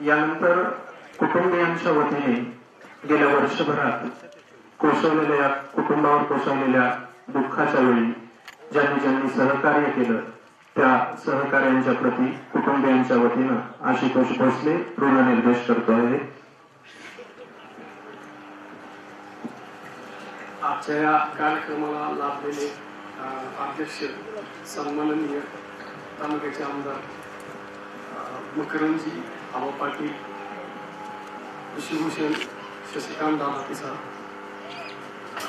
यानंतर कुटुंबियांच्या वतीने गेल्या वर्षभरात कोसळलेल्या कुटुंबावर कोसळलेल्या दुःखाच्या वेळी ज्यांनी ज्यांनी सहकार्य केलं त्या सहकार्यांच्या प्रती कुटुंबियांच्या वतीनं आशुतोष भोसले ऋण निर्देश करतो आहे. आजच्या या कार्यक्रमाला लाभलेले अध्यक्ष सन्माननीय तालुक्याचे आमदार मकरंदजी आबा पाटील, विश्वभूषण शशिकांत दादा पिसाळ,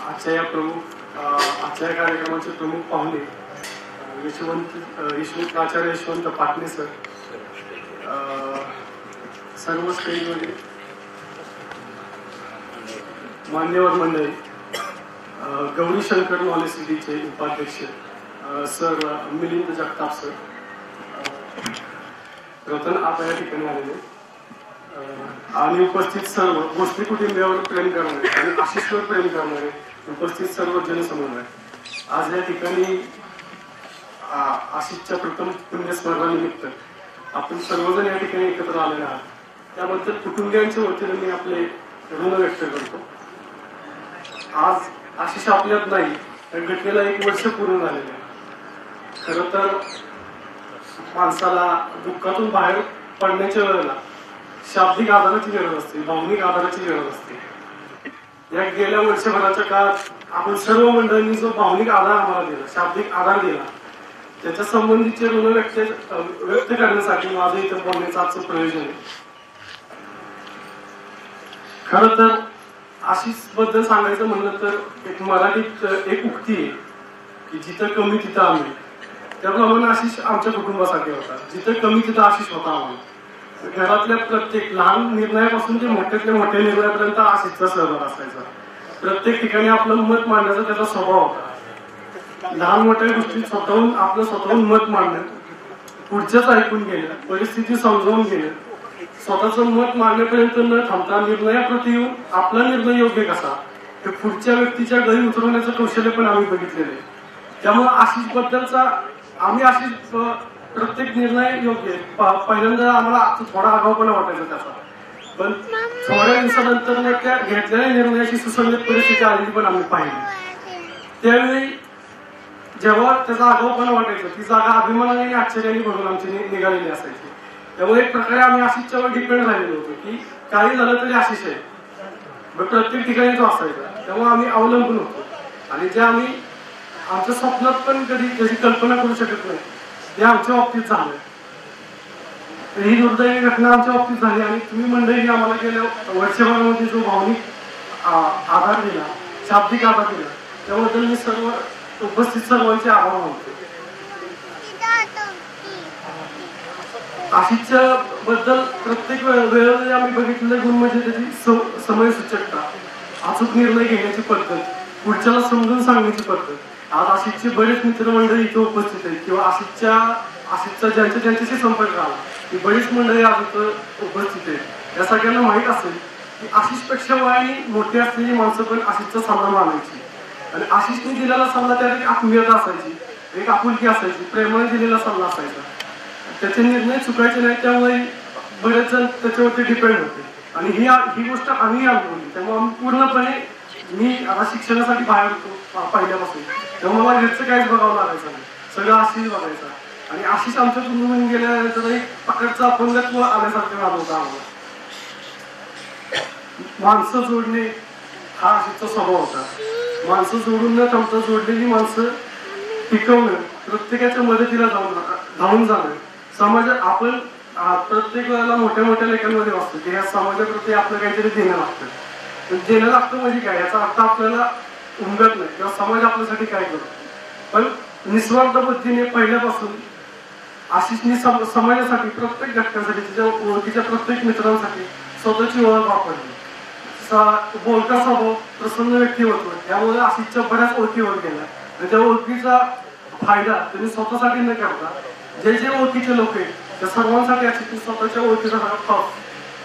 आजच्या या कार्यक्रमाचे प्रमुख पाहुणे प्राचार्य यशवंत पाटणे सर, सर्व स्टेजवरील मान्यवर मंडळी, गौरी शंकर नॉलेज सिटीचे उपाध्यक्ष सर मिलिंद जगताप सर, रतन आता या ठिकाणी आलेले आणि उपस्थित सर्व गोष्टी कुटुंबियावर प्रेम करणारे आणि आशिषवर प्रेम करणारे उपस्थित सर्व जनसमूह. आज या ठिकाणी आशिषच्या प्रथम पुण्यस्मरणानिमित्त आपण सर्वजण या ठिकाणी एकत्र आलेले आहात. त्याबद्दल कुटुंबियांच्या वतीने मी आपले ऋण व्यक्त करतो. आज आशिष आपल्यात नाही, त्या घटनेला 1 वर्ष पूर्ण झालेलं आहे. खरं तर माणसाला दुःखातून बाहेर पडण्याच्या वेळेला शाब्दिक आधाराची गरज असते, भावनिक आधाराची गरज असते. या गेल्या वर्षभराच्या काळात आपण सर्व मंडळींनी जो भावनिक आधार आम्हाला दिला, शाब्दिक आधार दिला, त्याच्या संबंधीचे ऋण व्यक्त करण्यासाठी माझं इथं बोलण्याचं आजचं प्रयोजन आहे. खरं तर आशिष बद्दल सांगायचं म्हणलं तर एक मराठीत एक उक्ती आहे की जिथं कमी तिथं आम्ही. त्याप्रमाणे आशिष आमच्या कुटुंबासाठी होता. जिथं कमी तिथं आशिष होता आम्हाला. घरातल्या प्रत्येक लहान निर्णयापासून ते मोठ्यातल्या मोठ्या निर्णयापर्यंत आशिषचा सहभाग असायचा. प्रत्येक ठिकाणी आपलं मत मांडण्याचा त्याचा स्वभाव होता. लहान मोठ्या गोष्टी स्वतःहून मत मांडणं, पुढच्याच ऐकून घेणं, परिस्थिती समजावून घेणं, स्वतःचं मत मांडण्यापर्यंत न थांबता निर्णयाप्रती येऊन आपला निर्णय योग्य कसा हे पुढच्या व्यक्तीच्या गळी उतरवण्याचं कौशल्य पण आम्ही बघितलेलं आहे. त्यामुळे आशिष बद्दलचा आशिष प्रत्येक निर्णय योग्य आहे. पहिल्यांदा आम्हाला थोडा आगाऊपणा वाटायचा त्याचा, पण थोड्या दिवसानंतर त्या घेतलेल्या निर्णयाची सुसंगत परिस्थिती आलेली पण आम्ही पाहिली. त्यावेळी जेव्हा त्याचा आगाऊपणा वाटायचा ती जागा अभिमानाने आणि आश्चर्याने भरून आमची निघालेली असायची. त्यामुळे एक प्रकारे आम्ही आशिषच्यावर डिपेंड राहिलेलो होतो की काही झालं तरी आशिष आहे, प्रत्येक ठिकाणी तो असायचा. त्यामुळे आम्ही अवलंबून होतो आणि जे आम्ही आमच्या स्वप्नात पण कधी त्याची कल्पना करू शकत नाही ते आमच्या बाबतीत झालं. ही दुर्दैवी घटना आमच्या बाबतीत झाली आणि तुम्ही मंडळीने आम्हाला गेल्या वर्षभरामध्ये जो भावनिक आधार दिला, शाब्दिक आधार दिला, त्याबद्दल मी सर्व उपस्थित सर्वांचे आभार मानतो. आशिषच्या बद्दल प्रत्येक वेळेला आम्ही बघितलेले गुण म्हणजे त्याची समयसूचकता, अचूक निर्णय घेण्याची पद्धत, पुढच्याला समजून सांगण्याची पद्धत. आज आशिषचे बरेच मित्रमंडळी इथे उपस्थित आहेत किंवा आशिषचा ज्यांच्याशी संपर्क आला ती बरीच मंडळी आज इथं उपस्थित आहेत. या सगळ्यांना माहीत असेल की आशिषपेक्षा वयाने मोठी असलेली माणसं पण आशिषचा सल्ला मानायची आणि आशिषने दिलेला सल्ला त्यात एक आत्मीयता असायची, एक आपुलकी असायची, प्रेमाने दिलेला सल्ला असायचा. त्याचे निर्णय चुकायचे नाही, त्यामुळे बरेच जण त्याच्यावरती डिपेंड होते आणि ही गोष्ट आम्ही अनुभवली. त्यामुळे आम्ही पूर्णपणे मी आता शिक्षणासाठी बाहेर होतो पहिल्यापासून, त्यामुळे मला घरचं काहीच बघावं लागायचं नाही, सगळं आशिष बघायचा आणि आशिष आमच्यातून निघून गेल्यानंतर एक प्रकारचं अपंगत्व आल्यासारखं झालं होतं आम्हाला. माणसं जोडणे हा आशिषचा स्वभाव होता. माणसं जोडून न थांबता जोडलेली माणसं टिकवणं, प्रत्येकाच्या मदतीला धावून जाणं. समाजात आपण प्रत्येक वेळेला मोठ्या मोठ्या लेखांमध्ये वाचतो की ह्या समाजाप्रती आपलं काहीतरी देणं लागतं. देणं लागतं म्हणजे काय, याचा अर्थ आपल्याला उमगत नाही किंवा समाज आपल्यासाठी काय करतो. पण निस्वार्थ बुद्धीने पहिल्यापासून आशिषनी समाजासाठी, प्रत्येक घटकासाठी, तिच्या ओळखीच्या प्रत्येक मित्रांसाठी स्वतःची ओळख वापरली. बोलका स्वभाव, प्रसन्न व्यक्ती होतो, त्यामुळे आशिषच्या बऱ्याच ओळखी होत गेल्या आणि त्या ओळखीचा फायदा त्यांनी स्वतःसाठी न करता जे ओळखीचे लोक आहेत त्या सर्वांसाठी आशिष स्वतःच्या ओळखीचा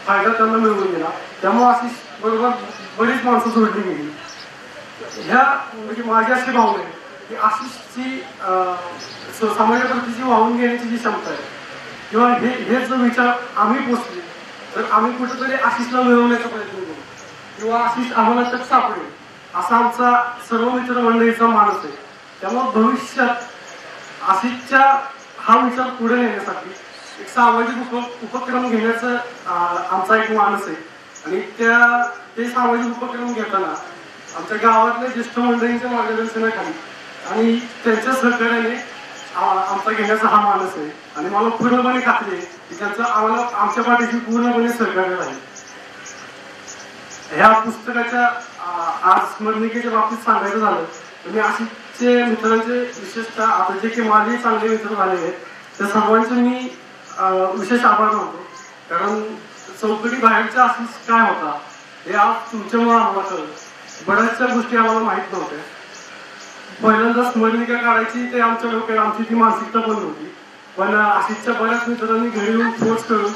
फायदा त्यांना मिळवून गेला. त्यामुळे आशिष बरोबर बरीच माणसं जोडली गेली. ह्या म्हणजे माझी अशी भावना आहे की आशिषची समाजाप्रतीची वाहून घेण्याची जी क्षमता आहे किंवा हे जो विचार आम्ही पोचले तर आम्ही कुठेतरी आशिषला मिळवण्याचा प्रयत्न करू किंवा आशिष आम्हाला तक सापडेल असा आमचा सर्व मित्रमंडळीचा मानस आहे. त्यामुळे भविष्यात आशिषच्या हा विचार पुढे नेण्यासाठी एक सामाजिक उपक्रम घेण्याचा आमचा एक मानस आहे. आणि ते सामाजिक उपक्रम घेताना आमच्या गावातल्या ज्येष्ठ मंडळींच्या मार्गदर्शनाखाली आणि त्यांच्या सहकार्याने आमचा घेण्याचा हा मानस आहे. आणि मला पूर्णपणे खात्री आहे की त्यांचं आम्हाला आमच्या पाठीशी पूर्णपणे सहकार्य राहील. ह्या पुस्तकाच्या आज स्मरणिकेच्या बाबतीत सांगायचं झालं तर मी आशिषचे मित्रांचे विशेषतः आता जे की माझे चांगले मित्र झाले आहेत त्या सर्वांचे मी विशेष आभार मानतो. कारण चौकटी बाहेरचा आशिष काय होता हे आज तुमच्यामुळे आम्हाला कळलं. बऱ्याचशा गोष्टी आम्हाला माहित नव्हत्या. पहिल्यांदा स्मरणिका काढायची ते आमच्या डोक्यात आमची ती मानसिकता पण नव्हती. पण आशिषच्या बऱ्याच मित्रांनी घरी येऊन फोर्स करून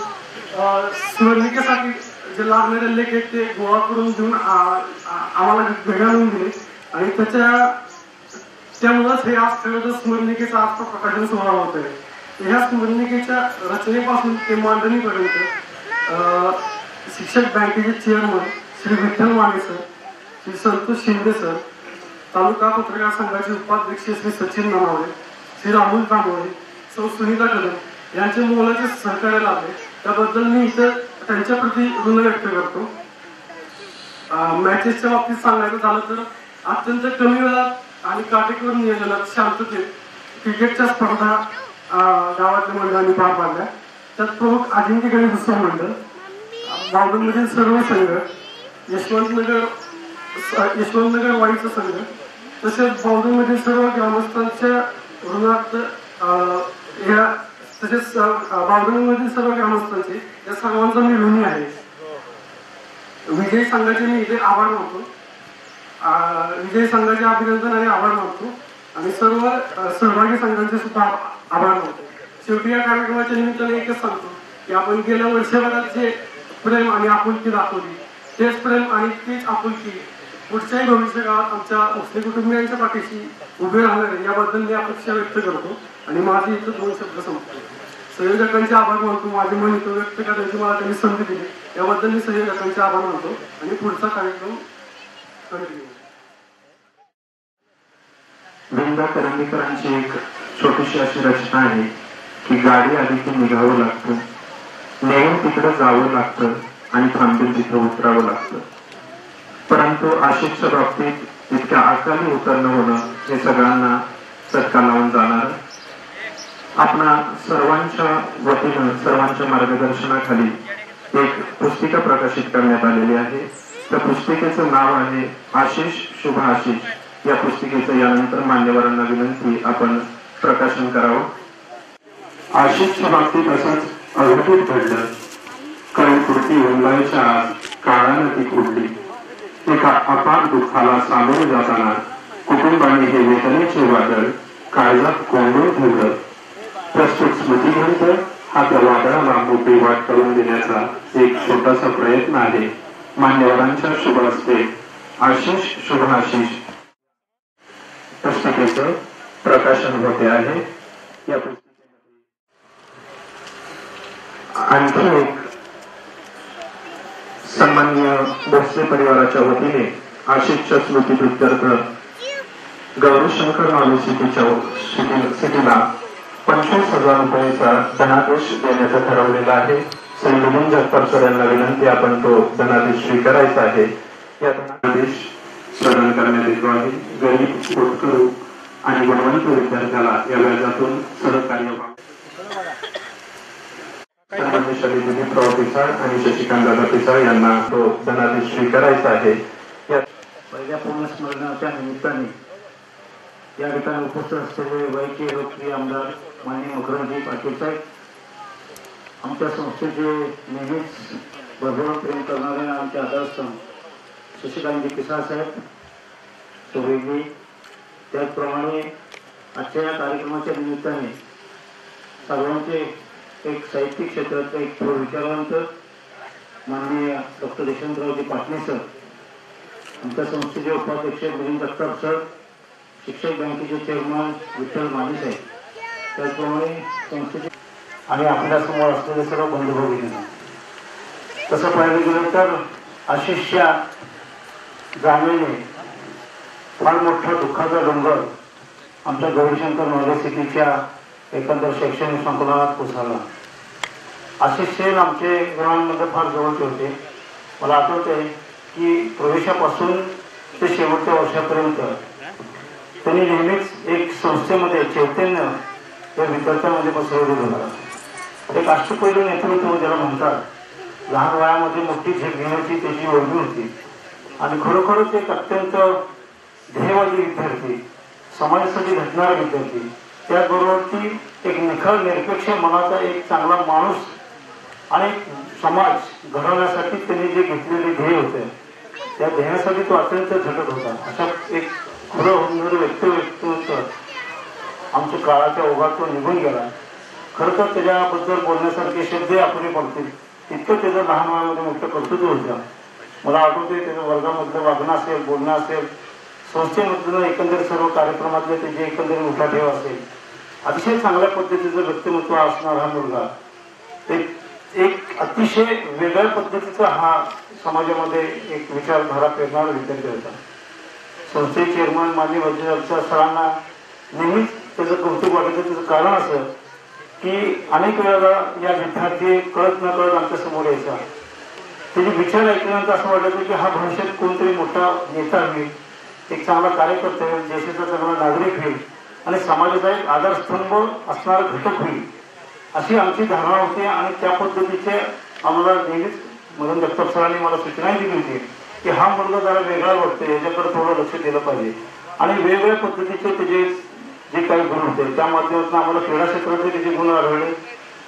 स्मरणिकेसाठी जे लागणारे लेख आहेत ते गोळा करून देऊन आम्हाला घरी आणून दिले. आणि त्यामुळेच हे आज खरं तर स्मरणिकेचा आजचा प्रकाशन सोहळा होत आहे. ह्या स्मरणिकेच्या रचनेपासून ते मांडणीपर्यंत शिक्षक बँकेचे chairman Shri Vitthal Mane sir, Shri Santosh Shinde sir, taluka पत्रकार संघाचे उपाध्यक्ष श्री सचिन नानावडे, श्री राहुल कांबळे, सौ सुनीता कदम यांचे मोलाचे सहकार्य लाभले. त्याबद्दल मी इथं त्यांच्या प्रती ऋण व्यक्त करतो. मॅचेसच्या बाबतीत सांगायचं झालं तर अत्यंत कमी वेळात आणि काटेकोर नियोजनात शांततेत क्रिकेटच्या स्पर्धा गावातल्या मंडळांनी पार पाडल्या. त्यात प्रमुख अजिंक्य गणेश उत्सव मंडळ, बावधनमधील सर्व संघ, यशवंतनगर वाईचा संघ तसेच बावधनमधील सर्व ग्रामस्थांच्या ऋणात तसेच बावधनमधील सर्व ग्रामस्थांचे या सर्वांचा मी ऋणी आहे. विजयी संघाचे मी इथे आभार मानतो. विजयी संघाचे अभिनंदन आणि आभार मानतो आणि सर्व सहभागी संघांचे सुद्धा आभार मानतो. शेवटी या कार्यक्रमाच्या निमित्ताने एकच सांगतो की आपण गेल्या वर्षभरात जे प्रेम आणि आपुलकी दाखवली तेच प्रेम आणि तीच आपुलकी पुढच्याही भविष्यकाळात आमच्या मुस्लिम कुटुंबियांच्या पाठीशी उभे राहणार आहे याबद्दल मी अपेक्षा व्यक्त करतो. आणि माझे इथं 2 शब्द संपतो. संयोजकांचे आभार मानतो. माझे मन इथं व्यक्त करण्याची मला त्यांनी संधी दिली याबद्दल मी संयोजकांचे आभार मानतो आणि पुढचा कार्यक्रम कंटिन्यू. विंदा करंदीकरांची एक छोटीशी अशी रचना आहे की गाडी आली की निघावं लागतं, नेहून तिकडं जावं लागतं आणि थांबून तिथं उतरावं लागतं. परंतु आशिषच्या बाबतीत इतक्या अकाली उतरणं होणं हे सगळ्यांना चटका लावून जाणार. आपणा सर्वांच्या वतीनं सर्वांच्या मार्गदर्शनाखाली एक पुस्तिका प्रकाशित करण्यात आलेली आहे. त्या पुस्तिकेचं नाव आहे आशिष शुभ आशिष. या पुस्तिकेचं यानंतर मान्यवरांना विनंती आपण प्रकाशन करावं. आशिषच्या बाबतीत असंच अघटित घडलं. काही कृती उमलायच्या आत काळानं ती कुडली. एका अपार दुःखाला सामोरे जाताना कुटुंबाने हे वेदनेचे वादळ काळजात कोंडून ठेवलं. प्रस्तुत स्मृतिग्रंथ हा त्या वादळाला मोठी वाट करून देण्याचा एक छोटासा प्रयत्न आहे. मान्यवरांच्या शुभ हस्ते आशिष शुभ आशिष पुस्तिकेचं प्रकाशन होते आहे. या पुस्तिकेमध्ये आणखी एक सन्माननीय भोसले परिवाराच्या वतीने आशिषच्या स्मृतीप्रित्यर्थ गौरीशंकर नावे सिटीला 25,000 रुपयाचा धनादेश देण्याचं ठरवलेलं आहे. श्री मिलिंद जगताप सर यांना विनंती आपण तो धनादेश स्वीकारायचा आहे. या धनादेश प्रदान करण्यात येतो आहे. गरीब पोटकरू आणि गुणवंत विद्यार्थ्याला या व्याजातून सहकार्य व्हावं. दिलीपराव पिसाळ आणि शशिकांत दादा पिसाळ यांना तो धनादेश स्वीकारायचा आहे. पहिल्या पुनस्मरणाच्या निमित्ताने या ठिकाणी उपस्थित असलेले वैद्यकीय लोकप्रिय आमदार माननीय मकरंदजी पाटील साहेब, आमच्या संस्थेचे नेहमीच भरभरून प्रेम करणारे आमचे आदर्शस्तंभ शशिकांतजी पिसाळ साहेब, सोबीजी, त्याचप्रमाणे आजच्या या कार्यक्रमाच्या निमित्ताने सर्वांचे एक साहित्यिक क्षेत्रातले एक थोर विचारवंत माननीय डॉक्टर यशवंतरावजी पाटणे सर, आमच्या संस्थेचे उपाध्यक्ष मिलिंद जगताप सर, शिक्षक बँकेचे चेअरमन विठ्ठल माने साहेब, त्याचप्रमाणे संस्थेचे आणि आपल्यासमोर असलेले सर्व बंधू भगिनी, तसं पाहायला गेलं तर आशिषच्या जाण्याने फार मोठा दुःखाचा डोंगर आमच्या गौरीशंकर नॉलेज सिटीच्या एकंदर शैक्षणिक संकुलात कोसळला. आशिष सेन आमचे गुणांमध्ये फार जवळचे होते. मला आठवते की प्रवेशापासून ते शेवटच्या वर्षापर्यंत त्यांनी नेहमीच एक संस्थेमध्ये चैतन्य या विद्यार्थ्यांमध्ये बसवलेलं होतं. एक अष्टपैलू नेतृत्व ज्याला म्हणतात. लहान वयामध्ये मोठी झेप घेण्याची त्याची ओळख होती आणि खरोखरच एक अत्यंत ध्येयवादी विद्यार्थी, समाजासाठी झटणारा विद्यार्थी, त्याचबरोबर एक निखळ निरपेक्ष मनाचा एक चांगला माणूस आणि समाज घडवण्यासाठी त्यांनी जे घेतलेले ध्येय होते त्या ध्येयासाठी तो अत्यंत झटत होता. अशा एक खरं होणारं व्यक्तित्व आमच्या काळाच्या ओघात तो निघून गेला. खरं तर त्याच्याबद्दल बोलण्यासारखे शब्द अपुरे पडतील इतकं त्याचं लहान वयामध्ये मोठं कर्तृत्व होतं. मला आठवते त्याचं वर्गामधलं वागणं असेल, बोलणं असेल, संस्थेमधलं एकंदरीत सर्व कार्यक्रमातले त्याचे एकंदरीत उठाठेव असेल, अतिशय चांगल्या पद्धतीचं व्यक्तिमत्व असणारा हा मुलगा एक अतिशय वेगळ्या पद्धतीचा हा समाजामध्ये एक विचारधारा पेरणारा विद्यार्थी होता. संस्थेचे चेअरमन माननीय वैद्यनाथ सरांना नेहमीच त्याचं कौतुक वाटायचं. त्याचं कारण असं की अनेक वेळेला या विद्यार्थी कळत न कळत आमच्या समोर यायचा. त्याचे विचार ऐकल्यानंतर असं वाटायचं की हा भविष्यात कोणतरी मोठा नेता होईल, एक चांगला कार्यकर्ता होईल, देशाचा चांगला नागरिक होईल आणि समाजाचा एक आधारस्तंभ असणारा घटक होईल अशी आमची धारणा होती. आणि त्या पद्धतीचे आम्हाला नेहमीच मदन जगताप सरांनी मला सूचनाही दिली होती की हा मुलगा जरा वेगळा वाटतो, याच्याकडे थोडं लक्ष दिलं पाहिजे. आणि वेगवेगळ्या पद्धतीचे त्याचे जे काही गुण होते त्या माध्यमातून आम्हाला क्रीडा क्षेत्रातले त्याचे गुण आढळले,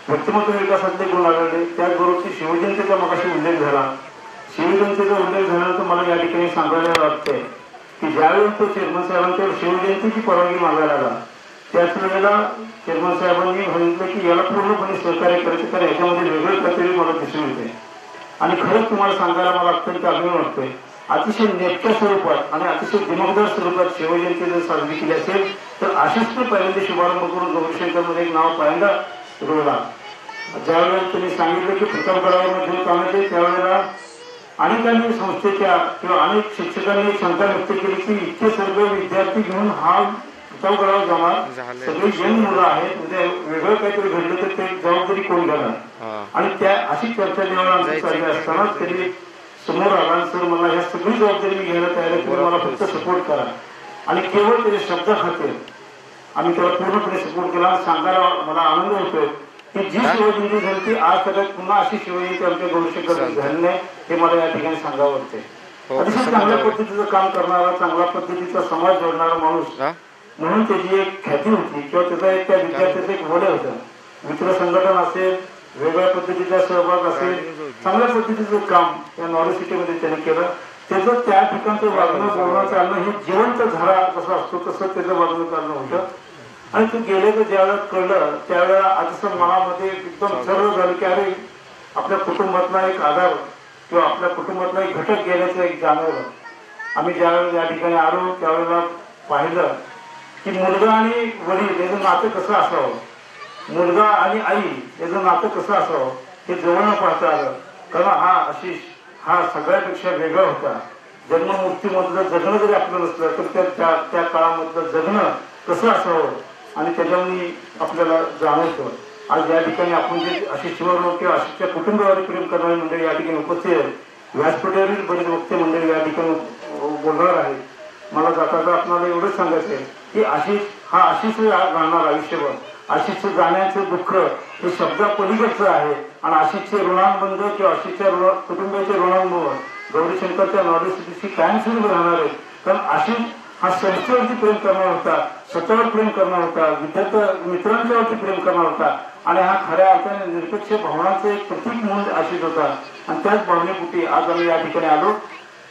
व्यक्तिमत्व विकासातले गुण आढळले. त्याचबरोबर शिवजयंतीचा मगाशी उल्लेख झाला. शिवजयंतीचा उल्लेख झाल्यानंतर मला या ठिकाणी सांगायला लागतंय की ज्यावेळी तो चेअरमन साहेबांच्यावर शिवजयंतीची परवानगी मागायला आला त्याच वेळेला चेअरमन साहेबांनी सांगितलं की याला पूर्णपणे सहकार्य करायचं, कारण याच्यामध्ये वेगळं काहीतरी मला दिसून येते. आणि खरंच तुम्हाला सांगायला मला अत्यंत अभिमान वाटतोय. अतिशय नेटक्या स्वरूपात आणि अतिशय दिमागदार स्वरूपात शिवजयंती जर साजरी केली असेल तर आशिषने पहिल्यांदा शुभारंभ करून गौरीशंकरमध्ये एक नाव पहिल्यांदा रुळला. ज्यावेळेला त्यांनी सांगितलं की प्रथम गडावर काम येते त्यावेळेला अनेकांनी संस्थेच्या किंवा अनेक शिक्षकांनी शंका व्यक्त केली की इतके सर्व विद्यार्थी घेऊन हा प्रथम गडावर जाणार, सगळी यंग मुलं आहेत, उद्या वेगळं काहीतरी घडलं तर ते जबाबदारी कोण घेणार. आणि त्या अशी चर्चा जेव्हा आमची चालली असताना त्यांनी समोर आला सर मला ह्या सगळी जबाबदारी मी घ्यायला तयार आहे, तुम्ही मला फक्त सपोर्ट करा. आणि केवळ त्याच्या शब्दाखातीर आम्ही त्याला पूर्णपणे सपोर्ट केला. आणि सांगायला मला आनंद होतोय की जी शिवजयंती झाली ती आज सगळ्यात पुन्हा अशी शिवजयंती आमच्या गौरीशंकर झाली नाही हे मला या ठिकाणी सांगावं वाटतंय. अतिशय चांगल्या पद्धतीचं काम करणारा, चांगल्या पद्धतीचा समाज जोडणारा माणूस म्हणून त्याची एक ख्याती होती किंवा त्याचा एक त्या विद्यार्थ्याचं एक वलय होतं. मित्र संघटन असेल, वेगळ्या पद्धतीचा सहभाग असेल, चांगल्या पद्धतीचं काम या नॉलेज सिटीमध्ये त्याने केलं. त्याचं त्या ठिकाणचं वागणं बोलणं चालणं हे जिवंत झाडा जसं असतो तसं त्याचं वागणं चालणं होतं. आणि तू गेले तर ज्यावेळेला कळलं त्यावेळेला असं मनामध्ये एकदम सर्व झालं की अरे आपल्या कुटुंबातला एक आधार किंवा आपल्या कुटुंबातला एक घटक गेल्याचं एक जाणवलं. आम्ही ज्यावेळेला या ठिकाणी आलो त्यावेळेला पाहिलं की मुलगा आणि वडील याचं नातं कसं असावं, मुलगा आणि आई याचं नातं कसं असावं हे जवळ पाहता आलं. कारण हा आशिष हा सगळ्यापेक्षा वेगळा होता. जन्ममुक्तीमधलं जगणं जरी आपलं नसलं तर त्या काळामधलं जगणं कसं असावं आणि त्याच्यावर आपल्याला जाणवतं. आज या ठिकाणी आपण जे आशिषवर किंवा आशिषच्या कुटुंबावर प्रेम करणारी मंडळी या ठिकाणी उपस्थित आहेत. व्यासपीठावरील बरेच वक्ते मंडळी या ठिकाणी बोलणार आहेत. मला जाता आपल्याला एवढंच सांगायचं आहे की आशिष हा आशिष राहणार आयुष्यभर. आशिषचं जाण्याचं दुःख हे शब्दा पलीकडचं आहे आणि आशिषचे ऋणानुबंध किंवा आशिषच्या कुटुंबाच्या ऋणांमुळे गौरीशंकरच्या नॉलेज सिटीशी कायमस्वरूपी राहणार आहेत. कारण आशिष हा संस्थेवरती प्रेम करणार होता, स्वतःवर प्रेम करणार होता, मित्रांच्यावरती प्रेम करणार होता आणि हा खऱ्या अर्थाने निरपेक्ष भावनाचं एक प्रतीक म्हणून आशिष होता. आणि त्याच भावनेपोटी आज आम्ही या ठिकाणी आलो.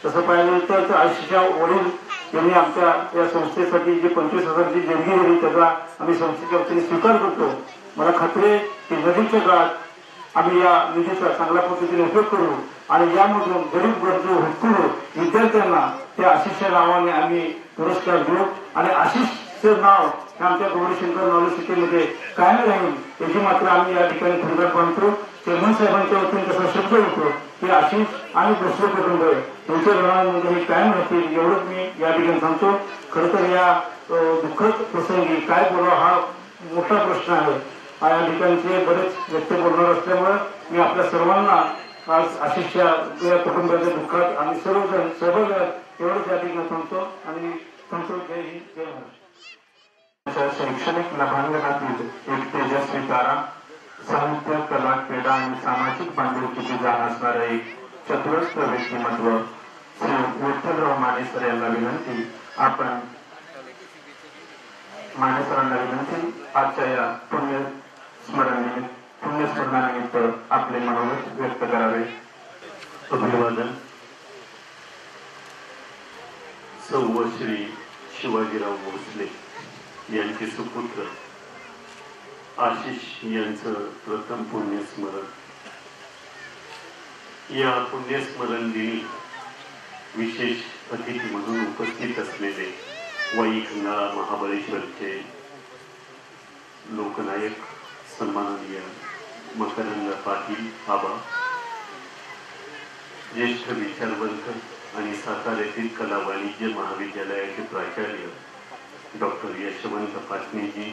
तसं पाहिलं तर आशिषच्या वडील यांनी आमच्या या संस्थेसाठी जे 25,000ची देणगी दिली त्याचा आम्ही संस्थेच्या वतीने स्वीकार करतो. मला खात्री आहे की नदीच्या काळात आम्ही या निधीचा चांगल्या पद्धतीने उपयोग करू आणि यामधून गरीब गरजू हुकूर विद्यार्थ्यांना त्या आशिषच्या नावाने आम्ही पुरस्कार देऊ आणि आशिषचं नाव आमच्या गौरीशंकर नॉलेज सिटीमध्ये कायम राहील याची मात्र आम्ही या ठिकाणी खंडर बांधतो. चेअरमन साहेबांच्या वतीने तसा शब्द होतो की आशिष आणि भोसले कुटुंब यांच्या घरामध्ये हे कायम राहतील एवढंच मी या ठिकाणी सांगतो. खरं तर या दुःखद प्रसंगी काय बोलावं हा मोठा प्रश्न आहे. या ठिकाणचे बरेच व्यक्ती बोलणार असल्यामुळे मी आपल्या सर्वांना आज आशिषच्या या कुटुंबाच्या दुःखात आम्ही सर्वजण सहभागी आहोत एवढंच या ठिकाणी सांगतो आणि सांगतो. जय हिंद, जय महाराष्ट्र. शैक्षणिक नभांगणातील एक तेजस्वी तारा, साहित्य, कला, क्रीडा आणि सामाजिक बांधिलकीची जाण असणारं एक चतुरस्र व्यक्तिमत्व श्री विठ्ठलराव मानेसर यांना विनंती. आपण मानेसरांना विनंती आजच्या या पुण्यस्मरणानिमित्त आपले मनोगत व्यक्त करावे. अभिवादन. सौ श्री शिवाजीराव भोसले यांचे सुपुत्र आशिष यांचं प्रथम पुण्यस्मरण. या पुण्यस्मरण दिनी विशेष अतिथी म्हणून उपस्थित असलेले वाई खंडाळा महाबळेश्वरचे लोकनायक सन्माननीय मकरंद पाटील आबा, ज्येष्ठ विचारवंत आणि साताऱ्यातील कला वाणिज्य महाविद्यालयाचे प्राचार्य डॉक्टर यशवंत पाटणेजी,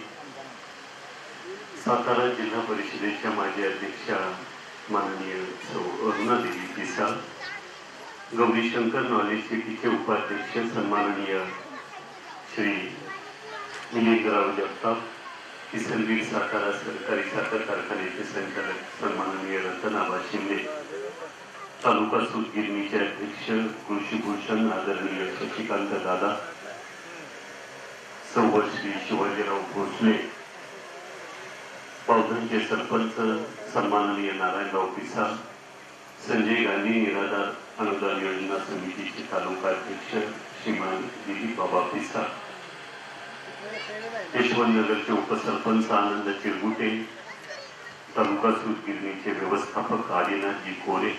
सातारा जिल्हा परिषदेच्या माजी अध्यक्षा माननीय सौ अरुणादेवी पिसाळ, गौरीशंकर नॉलेज सिटीचे उपाध्यक्ष सन्माननीय श्री निलेशराव जगताप, किसनवीर सातारा सरकारी साखर कारखान्याचे संचालक सन्माननीय रतनाबा शिंदे, तालुका सूतगिरणीचे अध्यक्ष कृषीभूषण आदरणीय शशिकांत दादा, सौ श्री शिवाजीराव भोसले, पावधनचे सरपंच सन्माननीय नारायणराव पिसाळ, संजय गांधी निराधार अनुदान योजना समितीचे तालुका अध्यक्ष श्रीमान दिलीप बाबा पिसाळ, यशवंतनगरचे उपसरपंच आनंद चिरगुटे, तालुका सूतगिरणीचे व्यवस्थापक आदिनाथजी कोरे,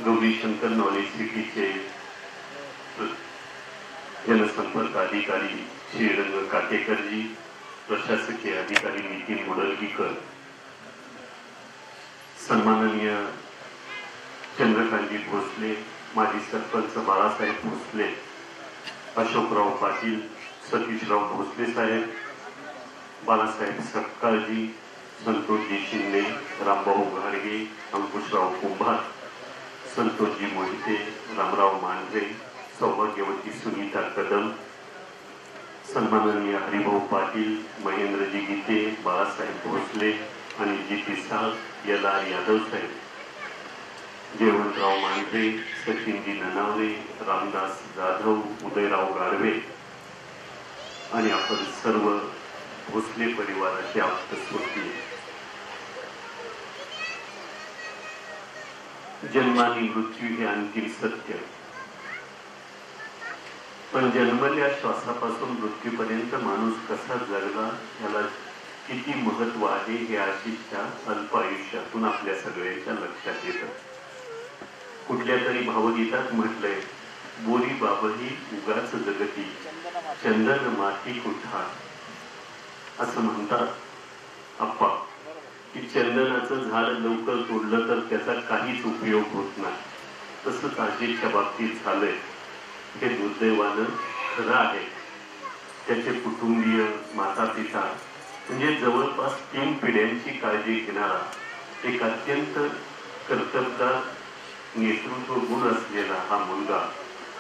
गौरीशंकर नॉलेज सिटीचे जनसंपर्क अधिकारी श्रीरंग काटेकरजी, प्रशासकीय अधिकारी नितीन मुडलगीकर, सन्माननीय चंद्रकांतजी भोसले, माजी सरपंच बाळासाहेब भोसले, अशोकराव पाटील, सतीशराव भोसले साहेब, बाळासाहेब सपकाळजी, संतोषजी शिंदे, रामभाऊ घाडगे, अंकुशराव कुंभार, संतोषजी मोहिते, रामराव मांढरे, सौभाग्यवती सुनीता कदम, सन्माननीय हरिभाऊ पाटील, महेंद्रजी गीते, बाळासाहेब भोसले आणि जी पिसाळ, यला यादव साहेब, जयवंतराव मांढरे, सचिनजी ननावरे, रामदास जाधव, उदयराव गाढवे आणि आपण सर्व भोसले परिवाराचे आप्तस्वकीय. जन्मानी मृत्यू हे अंतिम सत्य, पण जन्मल्या श्वासापासून मृत्यूपर्यंत माणूस कसा जगला याला किती महत्व आहे हे आशिषच्या अल्प आयुष्यातून आपल्या सगळ्यांच्या लक्षात येतं. कुठल्या तरी भावगीतात म्हटलंय, बोरी बाबही उगाच जगती, चंदन माती कुठा. असं म्हणतात आप्पा की चंदनाचं झाड लवकर तोडलं तर त्याचा काहीच उपयोग होत नाही. तसंच आशिषच्या बाबतीत झालंय. हे दुर्दैवानं खरं आहे. त्याचे कुटुंबीय, माता पिता म्हणजे जवळपास 3 पिढ्यांची काळजी घेणारा एक अत्यंत कर्तबगार नेतृत्व गुण असलेला हा मुलगा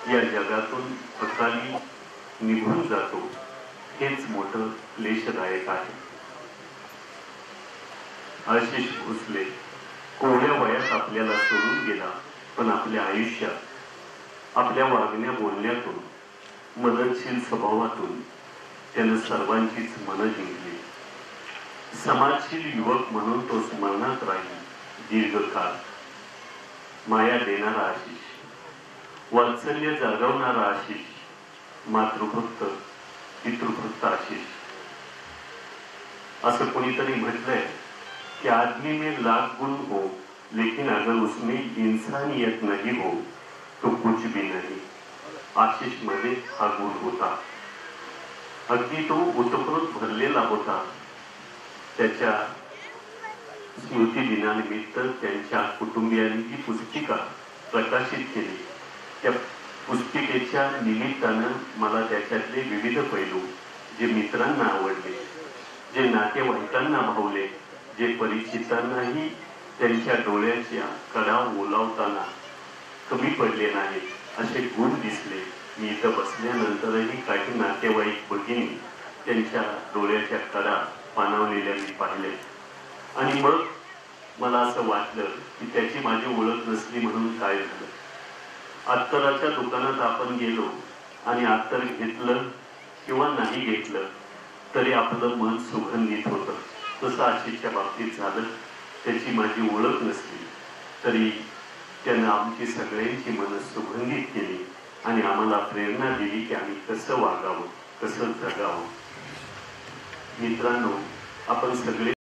या जगातून अकाली निघून जातो, हेच मोठं क्लेशदायक आहे. आशिष भोसले कोवळ्या वयात आपल्याला सोडून गेला, पण आपल्या आयुष्यात आपल्या वागण्या बोलण्यातून, मदतशील स्वभावातून त्यानं सर्वांचीच मनं जिंकली. समाजशील युवक म्हणून तो स्मरणात राहील दीर्घकाळ. माया देणारा आशिष, वात्सल्य जागवणारा आशिष, मातृभक्त पितृभक्त आशिष. असं कोणीतरी म्हटलंय कि आदमी में लाख गुण हो, लेकिन अगर उसमें इंसानियत नहीं हो तो कुछ भी नहीं. आशिष मध्ये हा गुण होता. अगदी तो उत्कृत भरलेला होता. त्याच्या स्मृती दिनानिमित्त त्यांच्या कुटुंबियांनी ही पुस्तिका प्रकाशित केली. त्या पुस्तिकेच्या निमित्तानं मला त्याच्यातले विविध पैलू जे मित्रांना आवडले, जे नातेवाईकांना भावले, जे परिचितांनाही त्यांच्या डोळ्याच्या कडा ओलावताना कमी पडले नाहीत असे गुण दिसले. मी इथं बसल्यानंतरही काही नातेवाईक भगिनी त्यांच्या डोळ्याच्या कडा पाणावलेल्या मी पाहिले. आणि मग मला असं वाटलं की त्याची माझी ओळख नसली म्हणून काय झालं. अत्तराच्या दुकानात आपण गेलो आणि अत्तर घेतलं किंवा नाही घेतलं तरी आपलं मन सुगंधित होतं. तसं आशिषच्या बाबतीत झालं. त्याची माझी ओळख नसली तरी त्यानं आमची सगळ्यांची मनं सुगंधित केली आणि आम्हाला प्रेरणा दिली की आम्ही कसं वागावं, कसं जगावं. मित्रांनो, आपण सगळे